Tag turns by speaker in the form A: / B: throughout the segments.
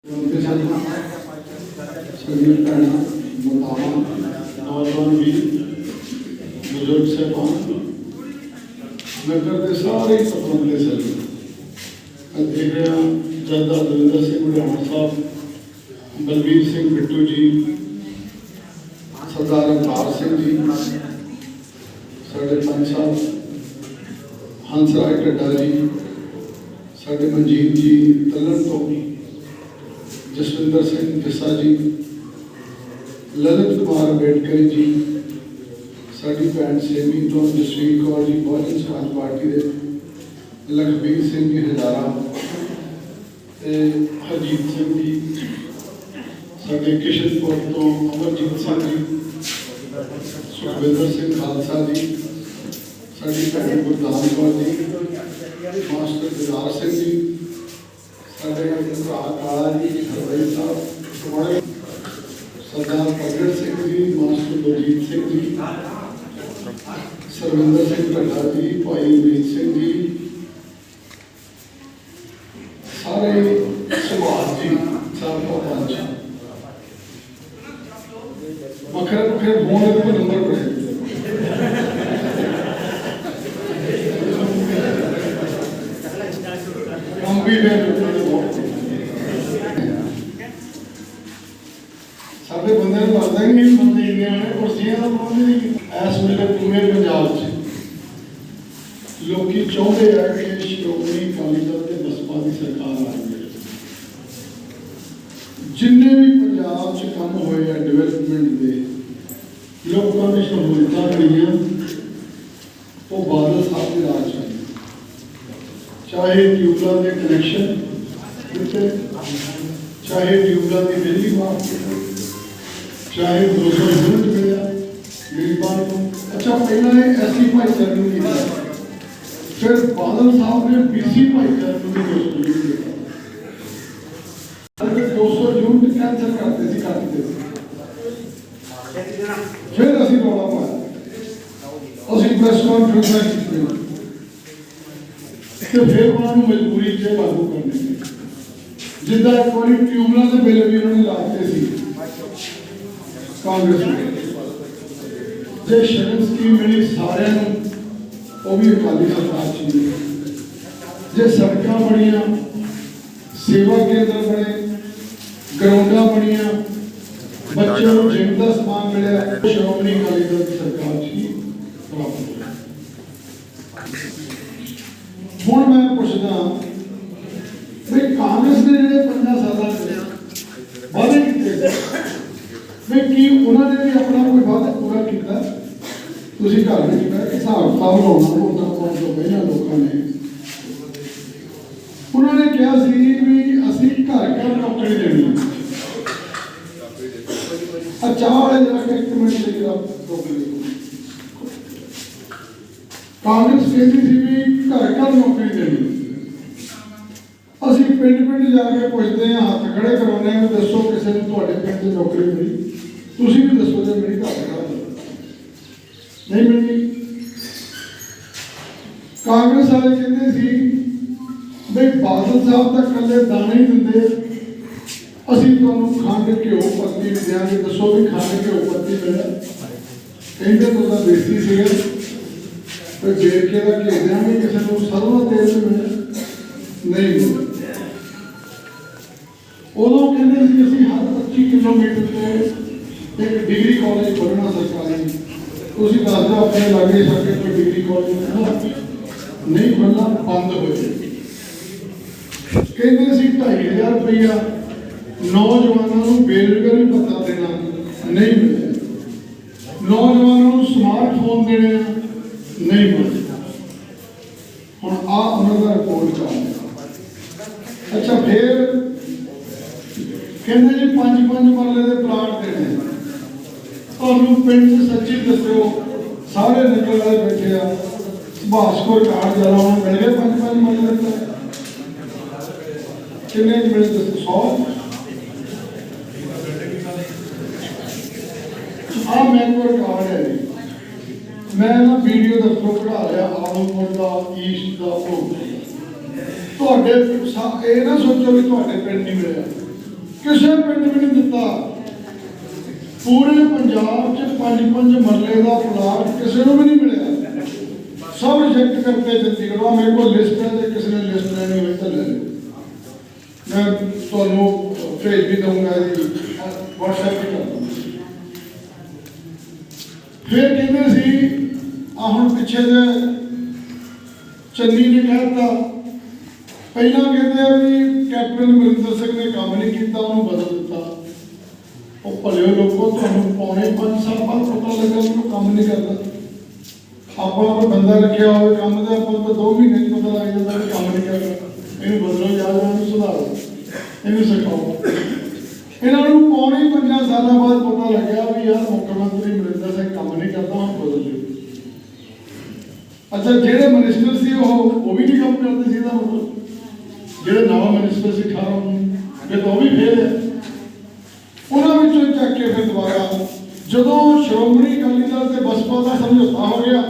A: नौजवान भी बुजुर्ग साहबान नगर के सारे सपन के सभी देख रहे हैं जरदा दविंदर सिंह बुढ़ाना साहब, बलबीर सिंह बिट्टू जी, सरदार अवतार सिंह जी, साढ़े पंच साहब हंसराज ढड्डा जी, साढ़े मनजीत जी तलन तो, जसविंदर सिंह जस्सा जी, ललित कुमार अम्बेडकर जी, साड़ी भैन सेमी तो जसवीर कौर जी, बहुजन समाज पार्टी के लखबीर सिंह जी हजारा, हरजीत सिंह जी, साढ़े किशनपुर तो अमरजीत सिंह जी, सुखविंदर सिंह खालसा जी, साड़ी भैन गुरदान कौर जी, मास्टर दिदार सिंह जी, साढ़े भरा काला जी हरबई साहब, सरदार प्रगट सिंह जी, मास्टर बलजीत सिंह जी, सरविंदर सिंह ढड्डा जी, भाई अमरीत सिंह जी, सारे सुभाष जी साबका पंच वखरे वखरे फोन के नंबर पड़े हम भी साढ़े बंदे लगता ही नहीं बंदे इन्ने कुर्सियां का प्रबंध नहीं इस वेले पूरे पंजाब लोग चाहते हैं कि श्रोमणी अकाली दल ते बसपा की सरकार आ जाए। जिन्ने भी पंजाब च काम होए हैं डेवलपमेंट के लोगों की सहूलत मिली वो बादल साहब के राज में, चाहे ट्यूबवेल के कनैक्शन दिते, चाहे ट्यूबवेल की बिजली माफ की, चाहे 200 यूनिट मिला गरीबों को। अच्छा पहला एससी भाईचारे को दिया, फिर बादल साहब ने बीसी भाईचारे को भी 200 यूनिट दिया। 200 यूनिट कैंसिल करते थे काटते थे, फिर असं रौला पाया, असं प्रेस कॉन्फ्रेंस की, फिर उन्होंने मजबूरी से लागू करने जिदा एक बार ट्यूबवेल के बिल भी उन्होंने लाते थे कांग्रेस में, जो शरण स्कीम मिली सारे वो भी अकाली सरकार चाहिए, जो सड़क बनिया, सेवा केंद्र बने, ग्राउंडा बनिया, बच्चों को जिम का सामान मिले, श्रोमणी अकाली दल की सरकार ही प्राप्त हुई। हुण मैं पुछदा भाई कांग्रेस ने जो 50 साल वादे किए कि उन्होंने भी अपना कोई वादा पूरा किया? तुसीं घर में बैठ के हिसाब किताब लाउणा वोटां पाउण तों पहलां लोकां ने उन्होंने कहा सी भी असीं घर घर नौकरी देनी। चाह वाले जरा एक मिनट से जरा कांग्रेस कहती थी भी घर घर नौकरी देनी, असीं पिंड पिंड जाके पुछते हैं, हाथ खड़े करवाने हैं, दसो किसी ने तुहाडे पिंड नौकरी मिली? तुसीं भी दसो जो मेरी घर घर नहीं मिलती। कांग्रेस वाले कहते सी भाई बादल साहब तक कल्ले दाने ही दिंदे, असीं तुहानूं खंड घिओ पत्ती भी देंगे, दसो भी खंड घिओ पत्ती मिले? कहते तो देसी सीगे तो जेके का घे देंगे, किसी को सरवा तेल से मिले नहीं मिले। उदों कहते असीं हर 25 किलोमीटर से एक डिग्री कॉलेज खोलना सरकारी, तुसीं दस दो अपने लागे सके कोई डिग्री कॉलेज नहीं खोलना, बंद हो जाए। कहते 2500 रुपया नौजवानों को बेरोजगारी भत्ता देना नहीं मिले, नौजवानों को स्मार्टफोन देने नहीं मिले। हुण आ उन्होंने रिपोर्ट कर। अच्छा फिर कहते जी 5-5 मरले के प्लाट देने, तुहानूं पिंड सच्ची दस्यो सारे नगर वाले बैठे आ, सुभाष को कार्ड जरा उन्होंने मिल गए 5-5 मरले के किन्ने मिले दसो? 100। मैं कोई कार्ड है मैं ना वीडियो दफ्तर पढ़ा रहा आलमपुर का ईस्ट का तो ना सोचो भी पिंड नहीं मिले, किसी पिंड भी नहीं दिता। पूरे पंजाब च 5-5 मरले का प्लाट किसी को भी नहीं मिले, सब रिजेक्ट करते चंडीगढ़। मेरे को लिस्ट है, तो किसी ने लिस्ट लैनी हो तो ले लो, मैं तो भेज भी दूंगा जी, व्हाट्सएप भी कर दूंगा। फिर कहते हम पिछे जे चन्नी ने कहता, पहला कहते भी कैप्टन अमरिंदर सिंह ने काम नहीं किया, उन्होंने बदल दिता। वो भले लोगों तो पौने 5 साल बाद पता लगा कि काम नहीं करता। आप कोई बंदा रखा हो काम का, आप तो 2 महीने पता लग जाता है काम नहीं करता। इन बदलो, याद इन्होंने सुधारो, इन्हें सिखाओ। इन्होंने पौने 5 साल बाद पता लगा भी यार मुख्यमंत्री अमरिंदर सिंह काम नहीं करता, हम बदल लो। अच्छा, जेडे मिनिस्टर से वो भी नहीं काम करते, सीधा मतलब जो नवा मिनिस्टर से 18 तो भी फेल है। उन्होंने चक के फिर दोबारा जो श्रोमणी अकाली दल से बसपा का समझौता हो गया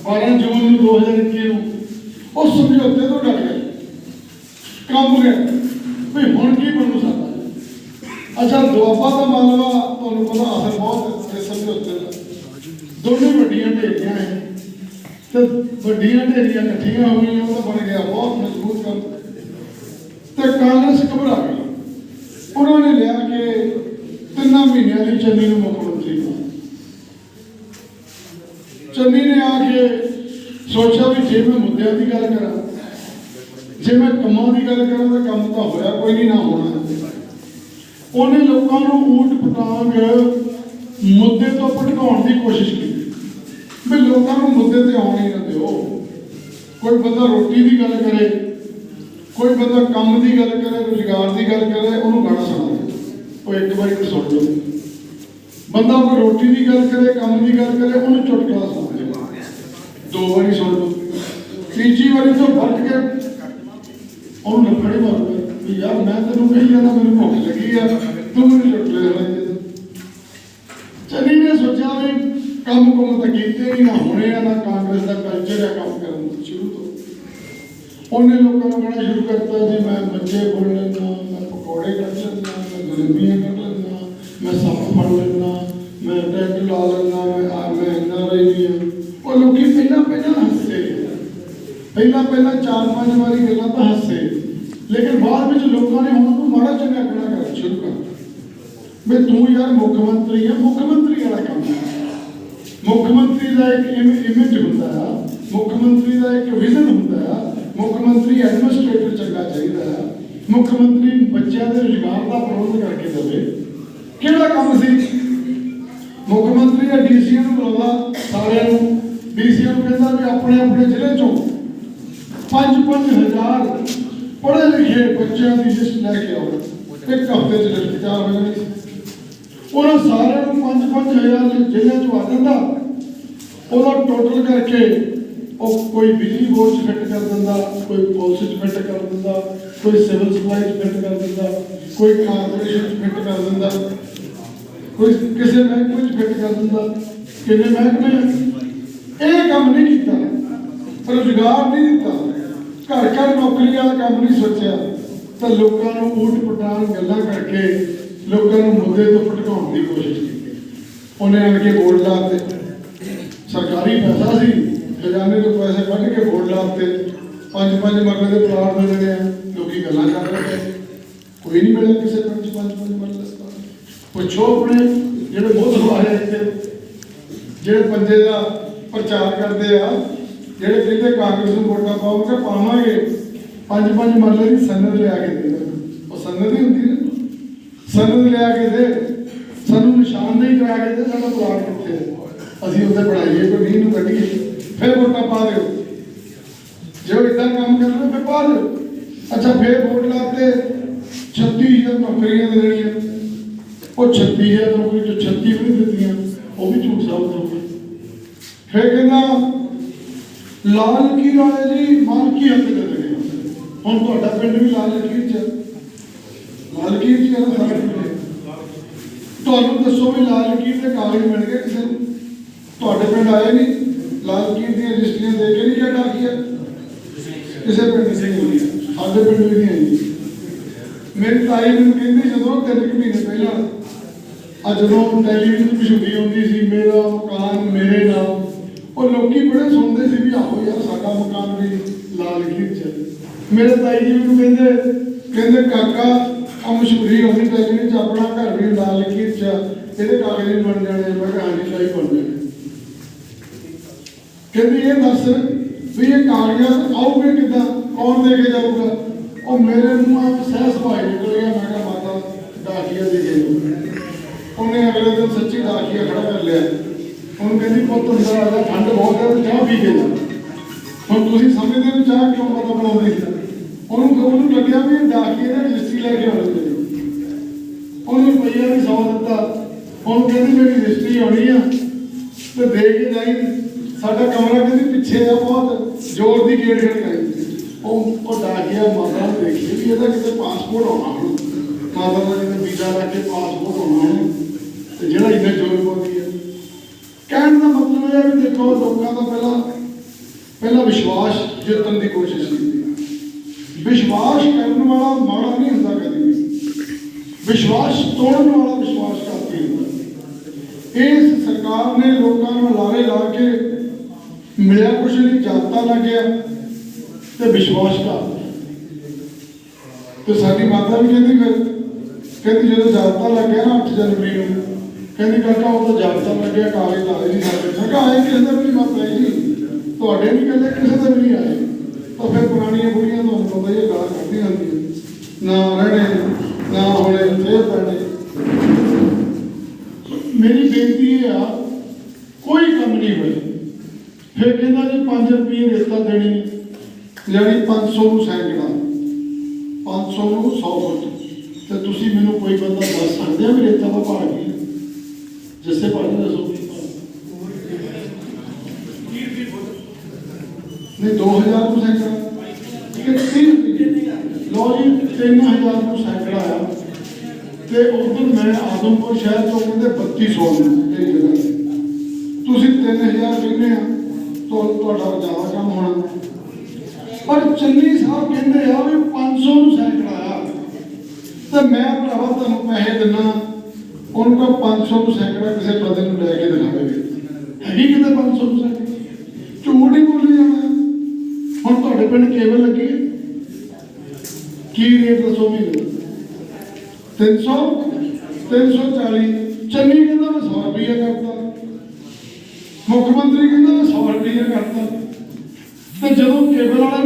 A: 12 जून 2021 उस समझौते तो डट गए, कम गए भाई हूँ की बनू सकता। अच्छा, दुआबा का मालवा तुहानू पता असर बहुत समझौते का, दोनों वड्डियां ढेरियां हैं तो वड्डियां ढेरियां इकट्ठियां हो गई, तो बन गया बहुत मजबूत काम। तो कांग्रेस घबरा गई, उन्होंने लिया कि 3 महीनों की चन्नी ने मुख्यमंत्री को। चन्नी ने आके सोचा भी जे मैं मुद्दों की गल करा, जे मैं कामों की गल करा तो काम तो होया कोई नहीं, ना होना। उन्हें लोगों को ऊट पटांग मुद्दे तो भटकाने की कोशिश की भी लोगों को मुद्दे ते आने ही ना दो। कोई बंदा रोटी की गल करे, कोई बंदा काम की गल करे, रोजगार की गल करे, उन्होंने गाना सुना वो एक बार तो सुन लो। बंदा कोई रोटी की गल करे, काम की गल करे, उन्हें चुटकला सुन लो, 2 बारी सुन लो, 3जी बारी तो फट के उन्होंने लफड़े मार भी यार मैं तेन कही जाना मैंने भुख लगी है, तू मैंने चुटकले सुनाई। चन्नी ने सोचा भी काम कुम तो किए ही ना होने, ना कांग्रेस का कल्चर है काम करने शुरू तो। उन्हें लोगों को कहना शुरू करता जी मैं मज्जे फड़ लेना, मैं पकौड़े कट लेना, मैं जलेबियाँ कट लेना, मैं सप फड़ लेना, मैं टेंट ला लेना, मैं NRI नहीं हूँ। और लोग पहला हंसे, पहला 4-5 बारी गल्लां तो हंसे, लेकिन बाद में लोगों ने उन्होंने माड़ा चंगा कहना कर शुरू कर भी तू यार मुख्यमंत्री है, मुख्यमंत्री वाला काम है। मुख्यमंत्री का एक इमेज होंदा है, मुख्यमंत्री का एक विजन होंदा है, मुख्यमंत्री एडमिनिस्ट्रेटर चंगा चाहिए, मुख्यमंत्री बच्चों के रोजगार का प्रबंध करके देवे। किहड़ा काम सी मुख्यमंत्री या DC ਨੂੰ बुलावा सारे DC ਨੂੰ कहता भी अपने अपने जिले चों 5-5 हज़ार पढ़े लिखे बच्चों की लिस्ट लैके आओ, एक हफ्ते च लिस्ट तैयार हो जानी। उन्होंने सारे 5-5 हज़ार जिले चो आ जाता, ਉਹਦਾ ਟੋਟਲ ਕਰਕੇ ਉਹ ਕੋਈ ਬਿਜਲੀ ਬੋਰਡ 'ਚ ਫਿੱਟ ਕਰ ਦਿੰਦਾ, ਕੋਈ ਪੁਲਿਸ 'ਚ ਫਿੱਟ ਕਰ ਦਿੰਦਾ, ਕੋਈ ਸਿਵਲ ਸਪਲਾਈ 'ਚ ਫਿੱਟ ਕਰ ਦਿੰਦਾ, ਕੋਈ ਕਾਰਪੋਰੇਸ਼ਨ 'ਚ ਫਿੱਟ ਕਰ ਦਿੰਦਾ, ਕੋਈ ਕਿਸੇ ਮਹਿਕਮੇ 'ਚ ਫਿੱਟ ਕਰ ਦਿੰਦਾ। ਕਿੰਨੇ ਮਹਿਕਮੇ ਇਹ ਕੰਮ ਨਹੀਂ ਕੀਤਾ, ਰੁਜ਼ਗਾਰ ਨਹੀਂ ਦਿੱਤਾ, ਘਰ ਘਰ ਨੌਕਰੀ ਵਾਲਾ ਕੰਮ ਨਹੀਂ ਸੋਚਿਆ, ਤਾਂ ਲੋਕਾਂ ਨੂੰ ਊਟ ਪਟਾਂਗ ਗੱਲਾਂ ਕਰਕੇ ਲੋਕਾਂ ਨੂੰ ਮੁੱਦੇ ਤੋਂ ਭਟਕਾਉਣ ਦੀ ਕੋਸ਼ਿਸ਼ ਕੀਤੀ। ਉਹਨੇ ਆਣ ਕੇ ਬੋਰਡ ਲਾਤੇ, सरकारी पैसा सी खजाने तो पैसे कढ़ के वोट लाते, 5-5 मरले के प्लाट दे देने, लोग गल्लां कर रहे हैं, कोई नहीं मिले किसी पिंड 5-5 मरले। पुछो अपने जो बुद्ध वाले इतने जो पंजे का प्रचार करते हैं, जो कहते कांग्रेस को वोटा पाओगे पावे 5-5 मरले की सनद लिया के दे, वो सनद ही होंगी ना, सनद लिया के दे, सानू निशानदेही करा के दे साडा प्लाट कित्थे है, ਅਸੀਂ ਉੱਥੇ ਬਣਾਈਏ ਕੋਈ ਨਹੀਂ ਨੂੰ ਕੱਢੀਏ, ਫਿਰ ਵੋਟਾਂ ਪਾ ਦਿਓ। ਜੇ ਇਦਾਂ ਕੰਮ ਕਰਨਾ ਫਿਰ ਪਾ ਦਿਓ। ਅੱਛਾ, ਫਿਰ ਵੋਟ ਲਾਤੇ 36,000 ਨੌਕਰੀਆਂ ਦੇ ਦੇਣੀਆਂ, ਉਹ 36,000 ਨੌਕਰੀ ਜੋ 36 ਵੀ ਨਹੀਂ ਦਿੱਤੀਆਂ, ਉਹ ਵੀ ਝੂਠ ਸਾਬਤ ਹੋ ਗਏ। ਫਿਰ ਕਹਿੰਦਾ ਲਾਲ ਲਕੀਰ ਵਾਲੇ ਜੀ ਮਾਲਕੀ ਹੱਕ ਦੇ ਦੇਣੇ, ਹੁਣ ਤੁਹਾਡਾ ਪਿੰਡ ਵੀ ਲਾਲ ਲਕੀਰ 'ਚ, ਲਾਲ ਲਕੀਰ 'ਚ ਕਹਿੰਦਾ ਸਾਰਾ ਪਿੰਡ। ਤੁਹਾਨੂੰ ਦੱਸੋ ਵੀ ਲਾਲ ਲਕੀਰ ਦੇ ਕਾਗਜ਼ ਮਿਲ ਗਏ ਕਿਸੇ ਨੂੰ? ਤੁਹਾਡੇ ਪਿੰਡ ਆਏ ਨਹੀਂ, ਲਾਲ ਲਕੀਰ ਦੀਆਂ ਰਜਿਸਟਰੀਆਂ ਦੇ ਕੇ ਨਹੀਂ ਜੱਟ ਆ ਗਈ ਹੈ ਕਿਸੇ ਪਿੰਡ ਸੇ ਨਹੀਂ, ਸਾਡੇ ਪਿੰਡ ਵੀ ਨਹੀਂ ਆਈ। मेरी ताई मैनूं कहंदी जदों 3 महीने पहला जदों टैलीविजन मशहूरी आउंदी सी मेरा मकान मेरे नाम और लोकी बड़े सुनते सी भी आहो यार साडा मकान भी लाल लकीर च मेरे ताई जी मैनूं कहंदे काका आ मशहूरी आउंदी टैलीविजन च अपना घर भी लाल लकीर च ਇਹਦੇ ਕਾਗਜ਼ ਨਹੀਂ ਬਣ ਜਾਣੇ मैं कहा हाँ जी शाही बन जाने कहती ये दस भी ये कागजात आऊगे किदा कौन दे के जाऊगा और मेरे मुँह सह सफाई निकल गया मैं कहा माता डाकिया दे गए उन्हें अगले दिन सच्ची डाकिया खड़ा कर लिया उन्होंने कहती पुत अंदर आ जा ठंड बहुत है चाह पी के जा हम तुम समझते हो चाह क्यों पता बनाते उन्होंने लग्या भी डाकिए ने रजिस्ट्री लैके आनी चाहिए उन्होंने रुपया भी 100 दिता ਹੁਣ ਕਹਿੰਦੀ ਮੇਰੀ ਰਜਿਸਟਰੀ ਆਉਣੀ ਆ ਤੇ ਦੇ ਕੇ ਜਾਈ ਸਾਡਾ ਕਮਰਾ ਕਹਿੰਦੀ ਪਿੱਛੇ ਆ ਬਹੁਤ ਜ਼ੋਰ ਦੀ ਗੇੜ ਖੜਕਾਈ ਉਹ ਡਾਕਿਆ ਮਾਤਾ ਨੇ ਦੇਖੀ ਵੀ ਇਹਦਾ ਕਿਤੇ ਪਾਸਪੋਰਟ ਆਉਣਾ ਹੁਣ ਮਾਤਾ ਦਾ ਜਿਹਨੇ ਵੀਜ਼ਾ ਲਾ ਕੇ ਪਾਸਪੋਰਟ ਆਉਣਾ ਹੁਣ ਤੇ ਜਿਹੜਾ ਇੰਨਾ ਜ਼ੋਰ ਪਾਉਂਦੀ ਹੈ ਕਹਿਣ ਦਾ ਮਤਲਬ ਇਹ ਹੈ ਵੀ ਦੇਖੋ ਲੋਕਾਂ ਦਾ ਪਹਿਲਾਂ ਵਿਸ਼ਵਾਸ ਜਿੱਤਣ ਦੀ ਕੋਸ਼ਿਸ਼ ਕੀਤੀ ਵਿਸ਼ਵਾਸ ਕਰਨ ਵਾਲਾ ਮਾੜਾ ਨਹੀਂ ਹੁੰਦਾ ਕਦੇ ਵੀ विश्वास तोड़ने वाला विश्वास करती है इस सरकार ने लोगों को लारे ला के मिलिया कुछ नहीं जाता लग गया तो विश्वास कर तो साडी माता भी कहती जो जाता लग गया ना 8 जनवरी को कहती काका वो तो जाता लग गया कागज लाए नहीं सकते मैं कहा आए किसी का भी नहीं माता जी थोड़े नहीं कहते किसी का भी नहीं आए तो फिर पुरानिया बुढ़िया तो पता ही गाल करती रहती ना रहने ना होने फिर पैने मेरी बेनती है कोई कम नहीं हुए फिर कहना जी 5 रुपये रेता देनी यानी 500 ਨੂੰ सैकड़ा 500 ਨੂੰ 100 फुट तो तुसी मैनू कोई बंदा दस सकते हो भी रेता का भाव की जिससे भाई दसो नहीं 2000 ਨੂੰ सैकड़ा लो जी 3000 ਨੂੰ सैकड़ा आ ਤੇ ਉਧਰ ਮੈਂ ਆਦਮਪੁਰ ਸ਼ਹਿਰ ਤੋਂ ਕਹਿੰਦੇ 3200 ਨੂੰ ਇਹ ਜਗ੍ਹਾ ਤੁਸੀਂ 3000 ਕਹਿੰਦੇ ਆ ਤੁਹਾਡਾ ਜ਼ਿਆਦਾ ਕੰਮ ਹੋਣਾ ਪਰ ਚੰਨੀ ਸਾਹਿਬ ਕਹਿੰਦੇ ਆ ਵੀ 500 ਨੂੰ ਸੈਕੜਾ ਆ ਤੇ ਮੈਂ ਭਰਾਵਾ ਤੁਹਾਨੂੰ ਪੈਸੇ ਦਿੰਨਾ ਉਹਨਾਂ ਕੋ 500 ਨੂੰ ਸੈਕੜਾ ਕਿਸੇ ਬੰਦੇ ਨੂੰ ਲੈ ਕੇ ਦਿਖਾਵੇ ਹੈਗੀ ਕਿਤੇ 500 ਨੂੰ ਸੈਕੜਾ ਝੂਠ ਹੀ ਬੋਲੀ ਜਾਣਾ ਹੁਣ ਤੁਹਾਡੇ ਪਿੰਡ ਕੇਬਲ ਲੱਗੀ ਕੀ ਰੇਟ ਦੱਸੋ ਵੀ 300 340 चन्नी कहता मैं 100 रुपया करता मुख्यमंत्री कहता मैं 100 रुपया करता तो जो केबल वाला